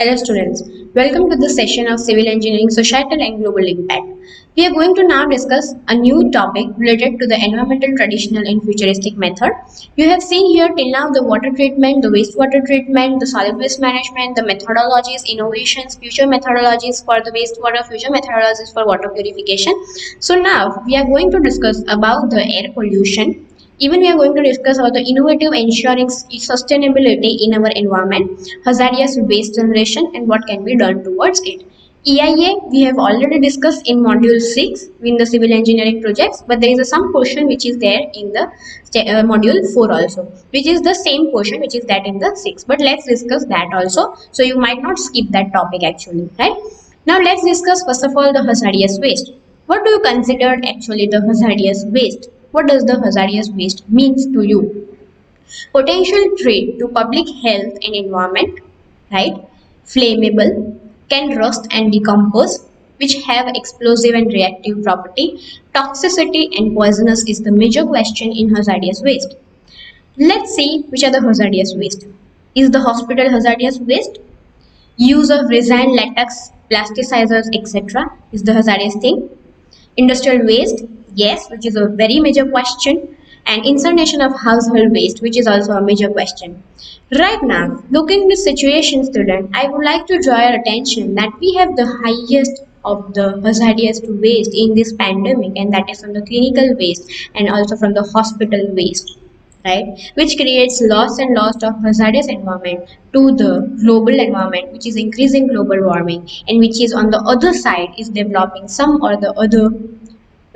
Hello students, welcome to the session of Civil Engineering Societal and Global Impact. We are going to now discuss a new topic related to the environmental traditional and futuristic method. You have seen here till now the water treatment, the wastewater treatment, the solid waste management, the methodologies, innovations, future methodologies for the wastewater, future methodologies for water purification. So now we are going to discuss about the air pollution. Even we are going to discuss about the innovative ensuring sustainability in our environment, hazardous waste generation and what can be done towards it. EIA we have already discussed in module 6 in the civil engineering projects, but there is some portion which is there in the module 4 also, which is the same portion which is that in the 6. But let's discuss that also, so you might not skip that topic actually, right? Now let's discuss first of all the hazardous waste. What do you consider actually the hazardous waste? What does the hazardous waste means to you? Potential threat to public health and environment, right? Flammable, can rust and decompose, which have explosive and reactive property. Toxicity and poisonous is the major question in hazardous waste. Let's see which are the hazardous waste. Is the hospital hazardous waste? Use of resin, latex, plasticizers, etc. is the hazardous thing. Industrial waste, yes, which is a very major question, and incineration of household waste, which is also a major question. Right now, looking at the situation, student, I would like to draw your attention that we have the highest of the hazardous waste in this pandemic, and that is from the clinical waste and also from the hospital waste, right, which creates loss and loss of hazardous environment to the global environment, which is increasing global warming, and which is on the other side is developing some or the other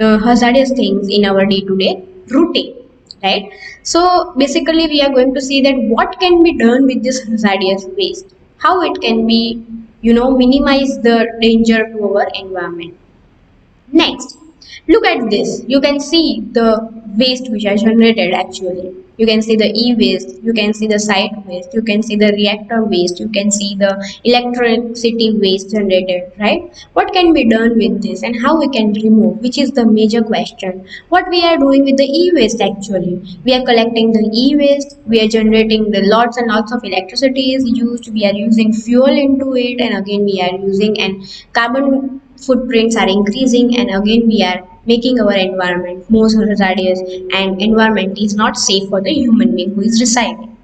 hazardous things in our day-to-day routine, right? So basically we are going to see that what can be done with this hazardous waste, how it can be, minimize the danger to our environment. Next, look at this. You can see the waste which are generated actually. You can see the e-waste, you can see the site waste, you can see the reactor waste, you can see the electricity waste generated, right? What can be done with this and how we can remove, which is the major question. What we are doing with the e-waste actually? We are collecting the e-waste, we are generating the lots and lots of electricity is used, we are using fuel into it, and again we are using and carbon footprints are increasing, and again we are making our environment more hazardous, and environment is not safe for the human being who is residing.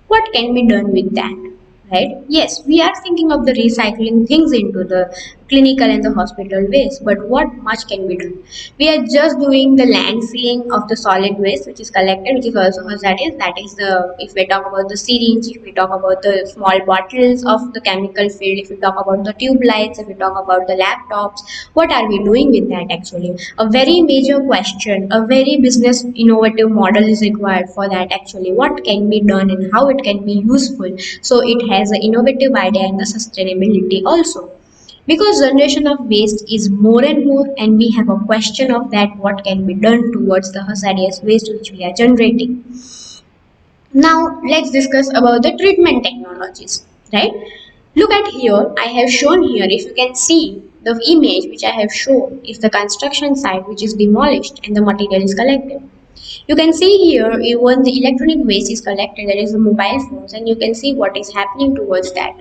What can be done with that, right? Yes, we are thinking of the recycling things into the clinical and the hospital waste, but what much can be done? We are just doing the landfilling of the solid waste which is collected, which is also hazardous. That is the, if we talk about the syringe, if we talk about the small bottles of the chemical field, if we talk about the tube lights, if we talk about the laptops, what are we doing with that actually? A very major question, a very business innovative model is required for that actually. What can be done and how it can be useful, so it has an innovative idea and the sustainability also, because generation of waste is more and more, and we have a question of that what can be done towards the hazardous waste which we are generating. Now let's discuss about the treatment technologies, right? Look at here, I have shown here, if you can see the image which I have shown is the construction site which is demolished and the material is collected. You can see here even the electronic waste is collected, that is the mobile phones, and you can see what is happening towards that.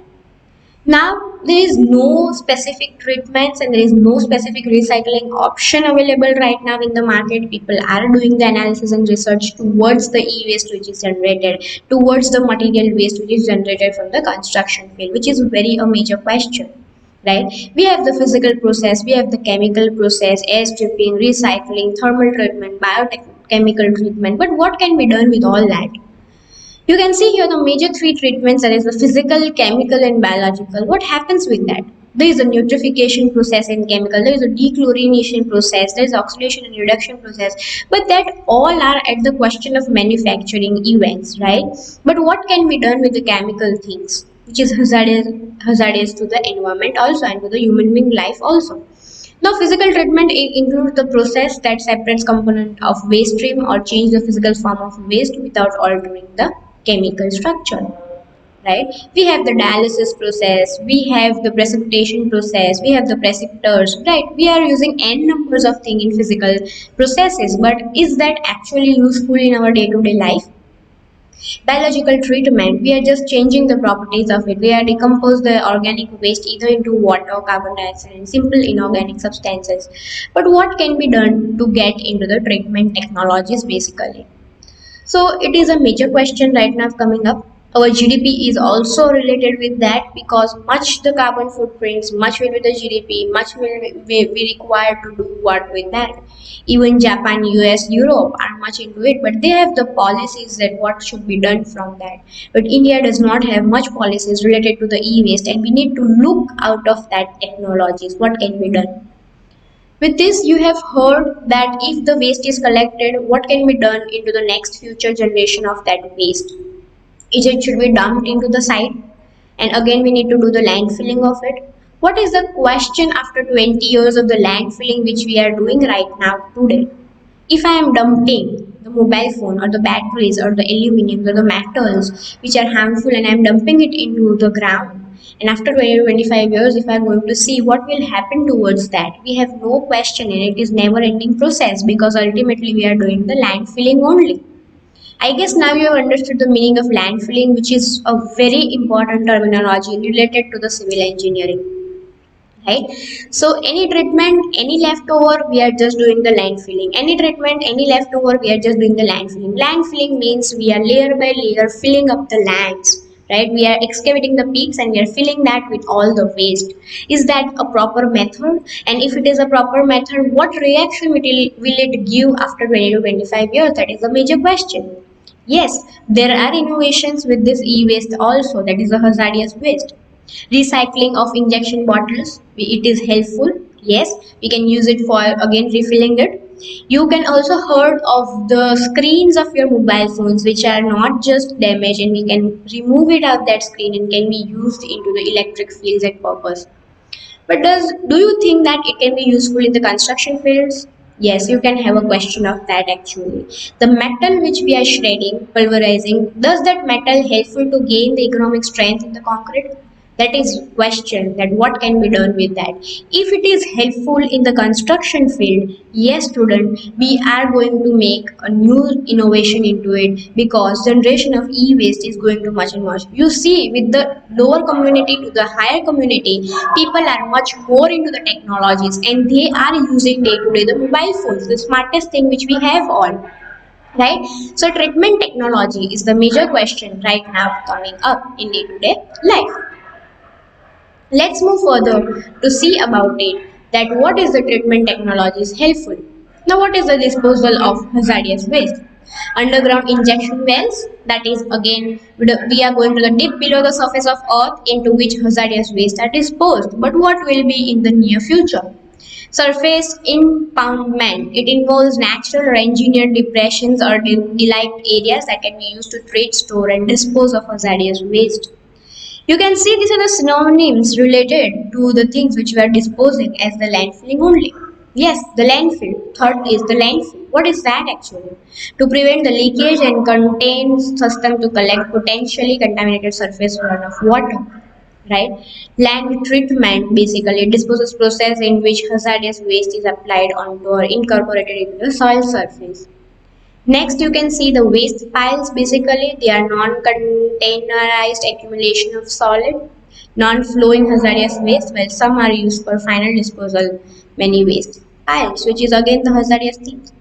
Now, there is no specific treatments and there is no specific recycling option available right now in the market. People are doing the analysis and research towards the e-waste which is generated, towards the material waste which is generated from the construction field, which is very a major question. Right? We have the physical process, we have the chemical process, air stripping, recycling, thermal treatment, biochemical treatment. But what can be done with all that? You can see here the major three treatments, that is the physical, chemical and biological. What happens with that? There is a nitrification process in chemical, there is a dechlorination process, there is oxidation and reduction process, but that all are at the question of manufacturing events, right? But what can be done with the chemical things, which is hazardous to the environment also and to the human being life also. Now, physical treatment includes the process that separates component of waste stream or change the physical form of waste without altering the chemical structure. Right? We have the dialysis process, we have the precipitation process, we have the precipitors. Right? We are using n numbers of things in physical processes, but is that actually useful in our day-to-day life? Biological treatment, we are just changing the properties of it. We are decompose the organic waste either into water, carbon dioxide, and simple inorganic substances. But what can be done to get into the treatment technologies basically? So it is a major question right now coming up. Our GDP is also related with that because much the carbon footprints, much will be the GDP, much will be required to do what with that. Even Japan, US, Europe are much into it, but they have the policies that what should be done from that. But India does not have much policies related to the e-waste, and we need to look out of that technologies. What can be done? With this, you have heard that if the waste is collected, what can be done into the next future generation of that waste? Is it should be dumped into the site? And again, we need to do the landfilling of it. What is the question after 20 years of the landfilling which we are doing right now today? If I am dumping the mobile phone or the batteries or the aluminum or the metals which are harmful and I am dumping it into the ground, and after 20 to 25 years, if I am going to see what will happen towards that, we have no question and it is never ending process because ultimately we are doing the landfilling only. I guess now you have understood the meaning of landfilling, which is a very important terminology related to the civil engineering, right? So any treatment, any leftover, we are just doing the landfilling. Any treatment, any leftover, we are just doing the landfilling. Landfilling means we are layer by layer filling up the lands, right? We are excavating the peaks and we are filling that with all the waste. Is that a proper method? And if it is a proper method, what reaction will it give after 20 to 25 years? That is a major question. Yes, there are innovations with this e-waste also, that is a hazardous waste. Recycling of injection bottles, it is helpful. Yes, we can use it for again refilling it. You can also heard of the screens of your mobile phones which are not just damaged and we can remove it out that screen and can be used into the electric fields at purpose. But do you think that it can be useful in the construction fields? Yes, you can have a question of that actually. The metal which we are shredding, pulverizing, does that metal helpful to gain the economic strength in the concrete? That is question that what can be done with that. If it is helpful in the construction field, yes student, we are going to make a new innovation into it because generation of e-waste is going to much and much. You see with the lower community to the higher community, people are much more into the technologies and they are using day to day the mobile phones, the smartest thing which we have all, right? So treatment technology is the major question right now coming up in day to day life. Let's move further to see about it that what is the treatment technology is helpful. Now what is the disposal of hazardous waste? Underground injection wells, that is again we are going to the deep below the surface of earth into which hazardous waste are disposed. But what will be in the near future? Surface impoundment. It involves natural or engineered depressions or delight areas that can be used to treat, store and dispose of hazardous waste. You can see these are the synonyms related to the things which we are disposing as the landfilling only. Yes, the landfill. Third is the landfill. What is that actually? To prevent the leakage and contain system to collect potentially contaminated surface runoff water. Right? Land treatment basically disposes process in which hazardous waste is applied onto or incorporated into the soil surface. Next, you can see the waste piles. Basically, they are non-containerized accumulation of solid, non-flowing hazardous waste, while some are used for final disposal. Many waste piles, which is again the hazardous things.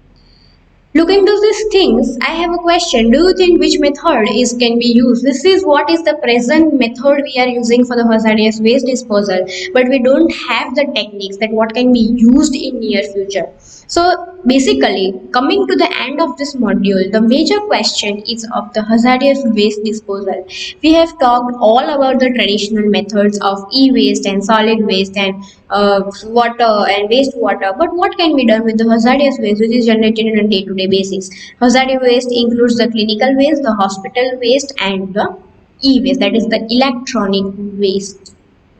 Looking to these things, I have a question. Do you think which method is can be used? This is what is the present method we are using for the hazardous waste disposal, but we don't have the techniques that what can be used in near future. So basically, coming to the end of this module, the major question is of the hazardous waste disposal. We have talked all about the traditional methods of e-waste and solid waste and water and wastewater. But what can be done with the hazardous waste which is generated on a day-to-day basis? Hazardous waste includes the clinical waste, the hospital waste, and the e-waste, that is the electronic waste,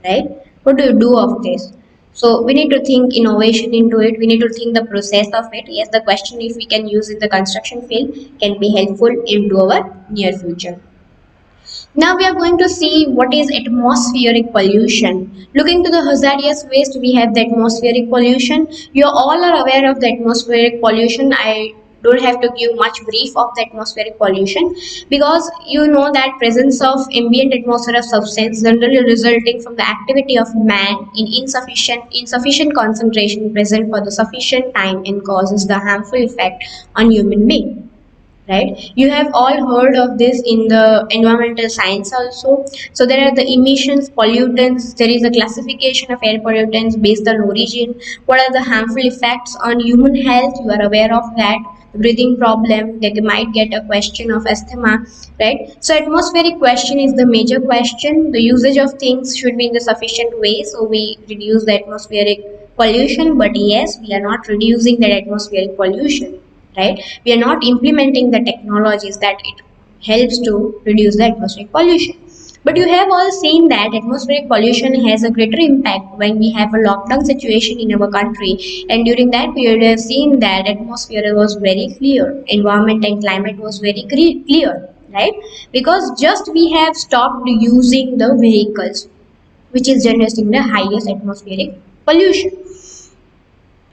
right? What do you do of this? So we need to think innovation into it. We need to think the process of it. Yes, the question if we can use in the construction field can be helpful into our near future. Now we are going to see what is atmospheric pollution. Looking to the hazardous waste, we have the atmospheric pollution. You all are aware of the atmospheric pollution. I don't have to give much brief of the atmospheric pollution, because you know that presence of ambient atmosphere of substance generally resulting from the activity of man in insufficient concentration present for the sufficient time and causes the harmful effect on human being, right? You have all heard of this in the environmental science also. So there are the emissions, pollutants, there is a classification of air pollutants based on origin. What are the harmful effects on human health? You are aware of that. Breathing problem, they might get a question of asthma, right? So atmospheric question is the major question. The usage of things should be in the sufficient way, so we reduce the atmospheric pollution. But yes, we are not reducing that atmospheric pollution, right? We are not implementing the technologies that it helps to reduce the atmospheric pollution. But you have all seen that atmospheric pollution has a greater impact when we have a lockdown situation in our country, and during that period we have seen that atmosphere was very clear, environment and climate was very clear, right? Because just we have stopped using the vehicles which is generating the highest atmospheric pollution.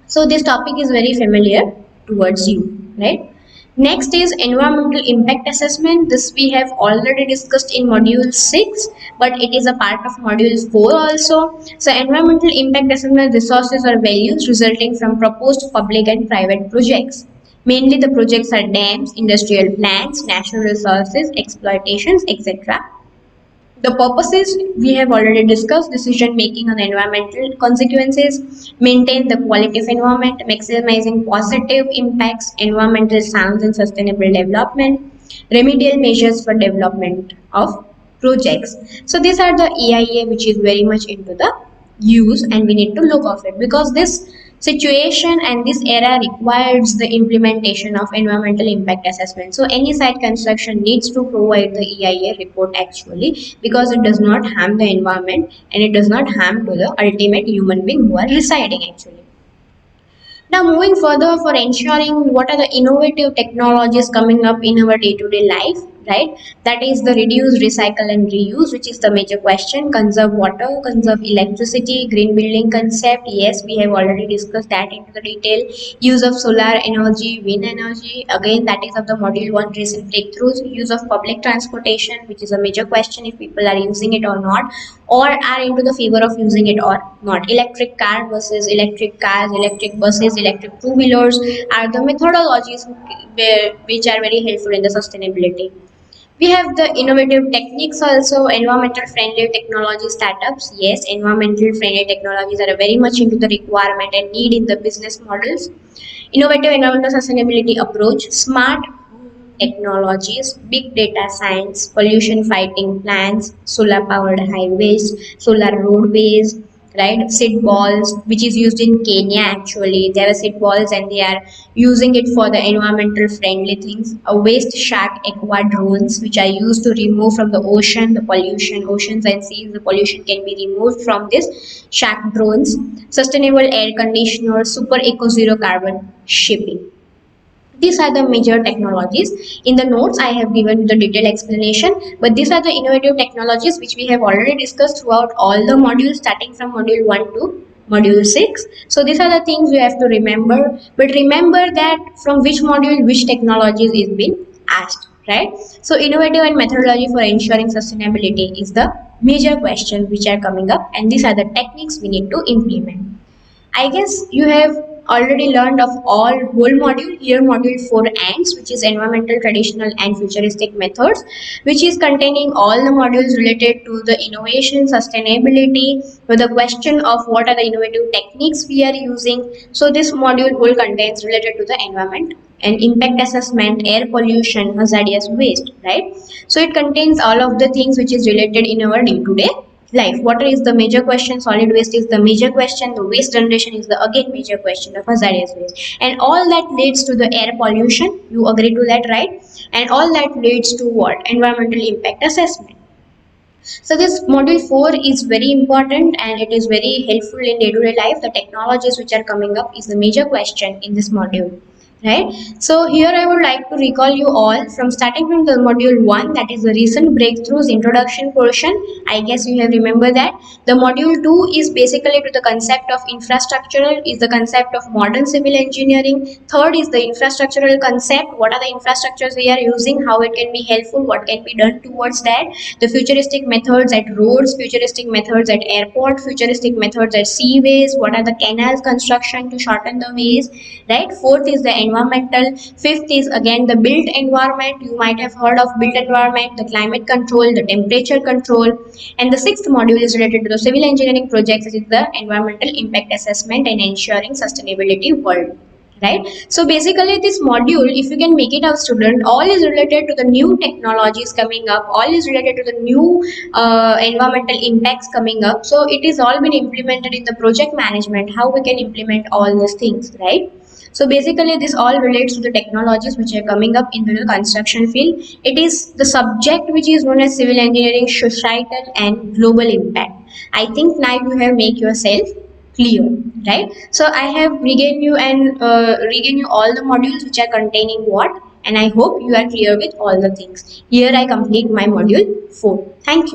So this topic is very familiar towards you, right? Next is environmental impact assessment. This we have already discussed in module 6, but it is a part of module 4 also. So environmental impact assessment resources or values resulting from proposed public and private projects. Mainly the projects are dams, industrial plants, natural resources, exploitations, etc. The purposes we have already discussed: decision making on environmental consequences, maintain the quality of environment, maximizing positive impacts, environmental sounds and sustainable development, remedial measures for development of projects. So these are the EIA which is very much into the use, and we need to look of it because this situation and this era requires the implementation of environmental impact assessment. So any site construction needs to provide the EIA report actually, because it does not harm the environment and it does not harm to the ultimate human being who are residing actually. Now, moving further, for ensuring what are the innovative technologies coming up in our day-to-day life, right? That is the reduce, recycle, and reuse, which is the major question. Conserve water, conserve electricity, green building concept. Yes, we have already discussed that into the detail. Use of solar energy, wind energy. Again, that is of the module 1 recent breakthroughs. Use of public transportation, which is a major question if people are using it or not, or are into the favor of using it or not. Electric car versus electric cars, electric buses, electric two-wheelers are the methodologies which are very helpful in the sustainability. We have the innovative techniques also, environmental friendly technology startups. Yes, environmental friendly technologies are very much into the requirement and need in the business models. Innovative environmental sustainability approach, smart technologies, big data science, pollution fighting plans, solar powered highways, solar roadways, right? Seed balls, which is used in Kenya actually. There are seed balls and they are using it for the environmental friendly things. A waste shark aqua drones, which are used to remove from the ocean the pollution, oceans and seas, the pollution can be removed from this shark drones. Sustainable air conditioners, super eco zero carbon shipping. These are the major technologies. In the notes, I have given the detailed explanation, but these are the innovative technologies which we have already discussed throughout all the modules, starting from module 1 to module 6. So these are the things you have to remember. But remember that from which module, which technologies is being asked, right? So innovative and methodology for ensuring sustainability is the major question which are coming up, and these are the techniques we need to implement. I guess you have already learned of all whole module. Here module 4 ends, which is environmental, traditional and futuristic methods, which is containing all the modules related to the innovation, sustainability, with the question of what are the innovative techniques we are using. So this module whole contains related to the environment and impact assessment, air pollution, hazardous waste, right? So it contains all of the things which is related in our day-to-day life. Water is the major question, solid waste is the major question, the waste generation is the again major question of hazardous waste, and all that leads to the air pollution. You agree to that, right? And all that leads to what? Environmental impact assessment. So this module 4 is very important and it is very helpful in day-to-day life. The technologies which are coming up is the major question in this module, right? So here I would like to recall you all from starting from the module 1, that is the recent breakthroughs introduction portion. I guess you have remember that. The module 2 is basically to the concept of infrastructural, is the concept of modern civil engineering. Third is the infrastructural concept, what are the infrastructures we are using, how it can be helpful, what can be done towards that. The futuristic methods at roads, futuristic methods at airport, futuristic methods at seaways, what are the canals construction to shorten the ways, right? Fourth is the environmental. Fifth is again the built environment. You might have heard of built environment, the climate control, the temperature control. And the sixth module is related to the civil engineering projects, which is the environmental impact assessment and ensuring sustainability world, right? So basically this module, if you can make it out student, all is related to the new technologies coming up, all is related to the new environmental impacts coming up. So it is all been implemented in the project management, how we can implement all these things, right? So basically this all relates to the technologies which are coming up in the construction field. It is the subject which is known as civil engineering, societal and global impact. I think now you have make yourself clear, right? So I have regained you and regain you all the modules which are containing what, and I hope you are clear with all the things. Here I complete my module 4. Thank you.